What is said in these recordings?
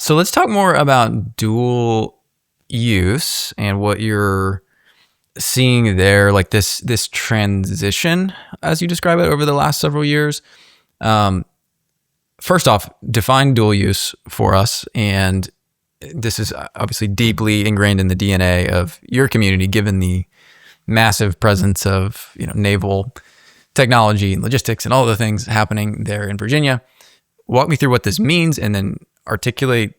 So let's talk more about dual use and what you're seeing there, like this transition, as you describe it, over the last several years. Um, First off, define dual use for us. And this is obviously deeply ingrained in the DNA of your community, given the massive presence of naval technology and logistics and all the things happening there in Virginia. Walk me through what this means, and then articulate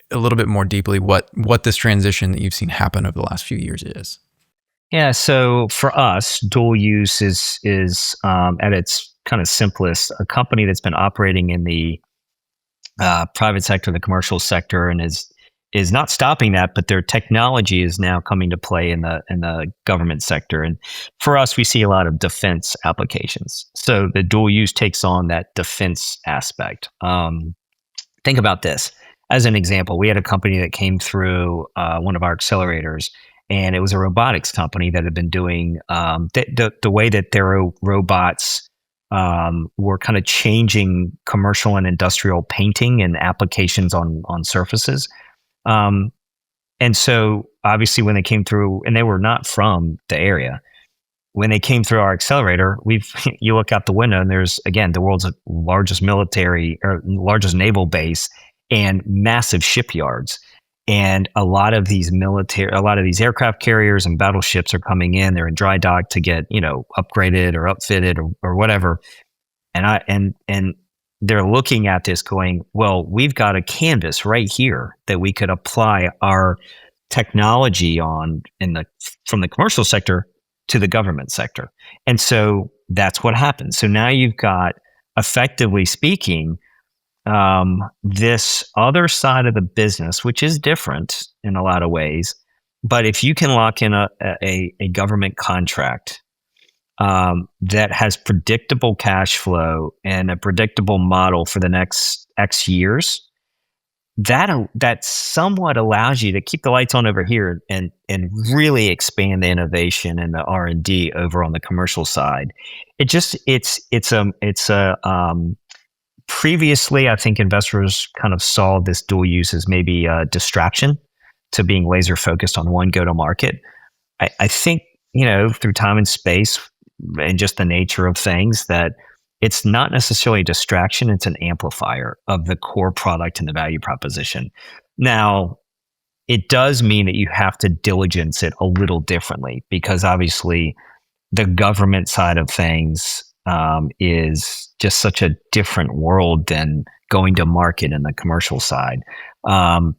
a little bit more deeply what this transition that you've seen happen over the last few years is. Yeah, so for us, dual use is at its kind of simplest, a company that's been operating in the private sector, the commercial sector, and is not stopping that, but their technology is now coming to play in the government sector. And for us, we see a lot of defense applications. So the dual use takes on that defense aspect. Think about this. As an example, we had a company that came through one of our accelerators, and it was a robotics company that had been doing the way that their robots were kind of changing commercial and industrial painting and applications on surfaces. And so obviously when they came through, and they were not from the area, when they came through our accelerator, you look out the window and there's, again, the world's largest military or largest naval base and massive shipyards. And a lot of these aircraft carriers and battleships are coming in. They're in dry dock to get, upgraded or upfitted or whatever. And they're looking at this going, well, we've got a canvas right here that we could apply our technology on from the commercial sector to the government sector. And so that's what happens. So now you've got, effectively speaking, this other side of the business, which is different in a lot of ways. But if you can lock in a government contract that has predictable cash flow and a predictable model for the next X years, that somewhat allows you to keep the lights on over here and really expand the innovation and the R&D over on the commercial side. Previously, I think investors kind of saw this dual use as maybe a distraction to being laser focused on one go-to-market. I think, through time and space and just the nature of things, that it's not necessarily a distraction, it's an amplifier of the core product and the value proposition. Now, it does mean that you have to diligence it a little differently, because obviously the government side of things is just such a different world than going to market in the commercial side. And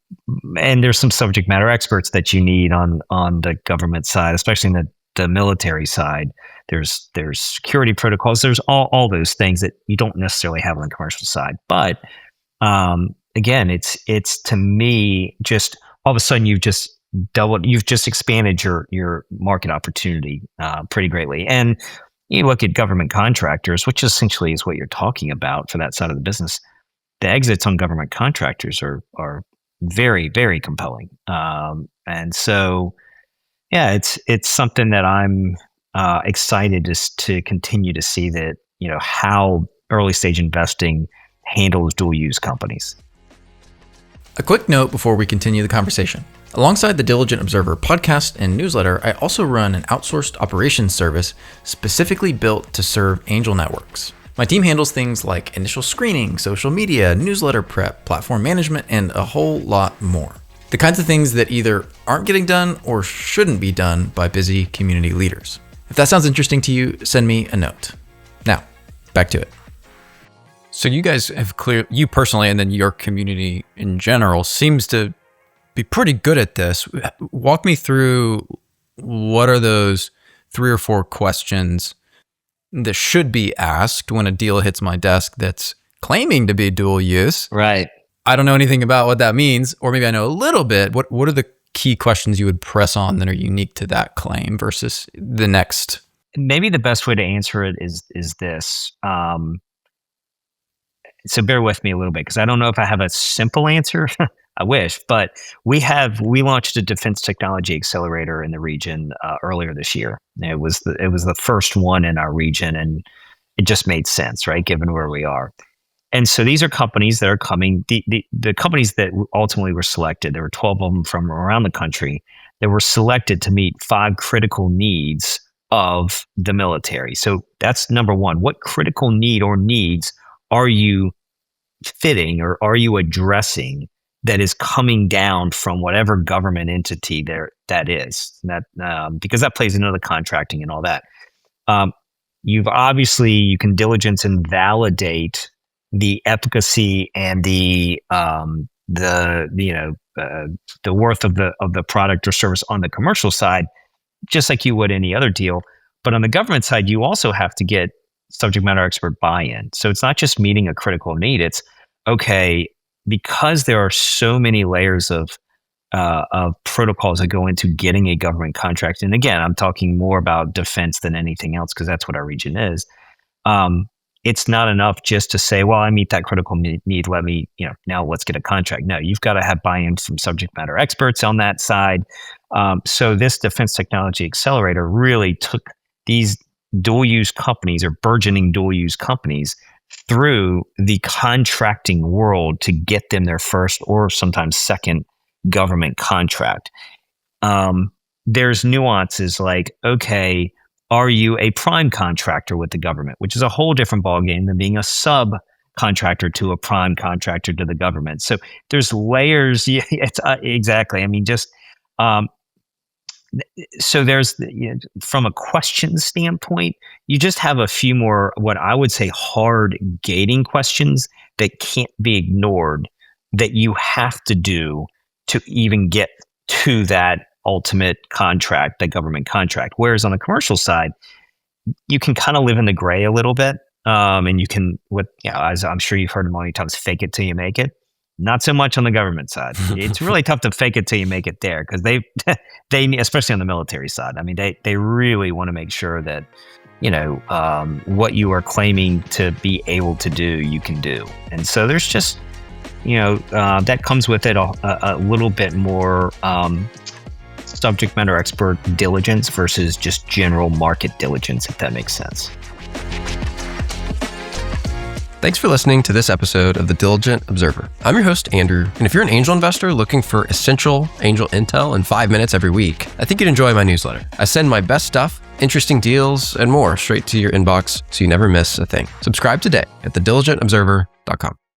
there's some subject matter experts that you need on the government side, especially in the military side. There's security protocols. There's all those things that you don't necessarily have on the commercial side. But again, it's to me, just all of a sudden you've just expanded your market opportunity pretty greatly. And you look at government contractors, which essentially is what you're talking about for that side of the business. The exits on government contractors are very, very compelling. And so, yeah, it's something that I'm excited to continue to see, that how early stage investing handles dual use companies. A quick note before we continue the conversation. Alongside the Diligent Observer podcast and newsletter, I also run an outsourced operations service specifically built to serve angel networks. My team handles things like initial screening, social media, newsletter prep, platform management, and a whole lot more. The kinds of things that either aren't getting done or shouldn't be done by busy community leaders. If that sounds interesting to you, send me a note. Now, back to it. So you guys have you personally, and then your community in general, seems to be pretty good at this. Walk me through, what are those 3 or 4 questions that should be asked when a deal hits my desk that's claiming to be dual use? Right. I don't know anything about what that means, or maybe I know a little bit. What are the key questions you would press on that are unique to that claim versus the next? Maybe the best way to answer it is this. So bear with me a little bit, because I don't know if I have a simple answer. I wish, but we launched a defense technology accelerator in the region earlier this year. It was the first one in our region, and it just made sense, right, given where we are. And so these are companies that are coming, the companies that ultimately were selected, there were 12 of them from around the country that were selected to meet 5 critical needs of the military. So that's number one. What critical need or needs are you fitting or are you addressing that is coming down from whatever government entity there that is? Because that plays into the contracting and all that. You can diligence and validate the efficacy and the worth of the product or service on the commercial side, just like you would any other deal. But on the government side, you also have to get subject matter expert buy-in. So it's not just meeting a critical need. It's okay, because there are so many layers of protocols that go into getting a government contract. And again, I'm talking more about defense than anything else because that's what our region is. It's not enough just to say, well, I meet that critical need. Let me, now let's get a contract. No, you've got to have buy-in from subject matter experts on that side. So this Defense Technology Accelerator really took these dual-use companies or burgeoning dual-use companies through the contracting world to get them their first or sometimes second government contract. There's nuances like, okay, are you a prime contractor with the government, which is a whole different ballgame than being a subcontractor to a prime contractor to the government. So there's layers. Yeah, it's exactly. I mean, just so there's from a question standpoint, you just have a few more what I would say hard gating questions that can't be ignored that you have to do to even get to that ultimate contract, that government contract. Whereas on the commercial side, you can kind of live in the gray a little bit. And you can, as I'm sure you've heard many times, fake it till you make it. Not so much on the government side. It's really tough to fake it till you make it there because they, especially on the military side, I mean, they really want to make sure that, what you are claiming to be able to do, you can do. And so there's just, that comes with it a little bit more subject matter expert diligence versus just general market diligence, if that makes sense. Thanks for listening to this episode of The Diligent Observer. I'm your host, Andrew, and if you're an angel investor looking for essential angel intel in 5 minutes every week, I think you'd enjoy my newsletter. I send my best stuff, interesting deals, and more straight to your inbox so you never miss a thing. Subscribe today at thediligentobserver.com.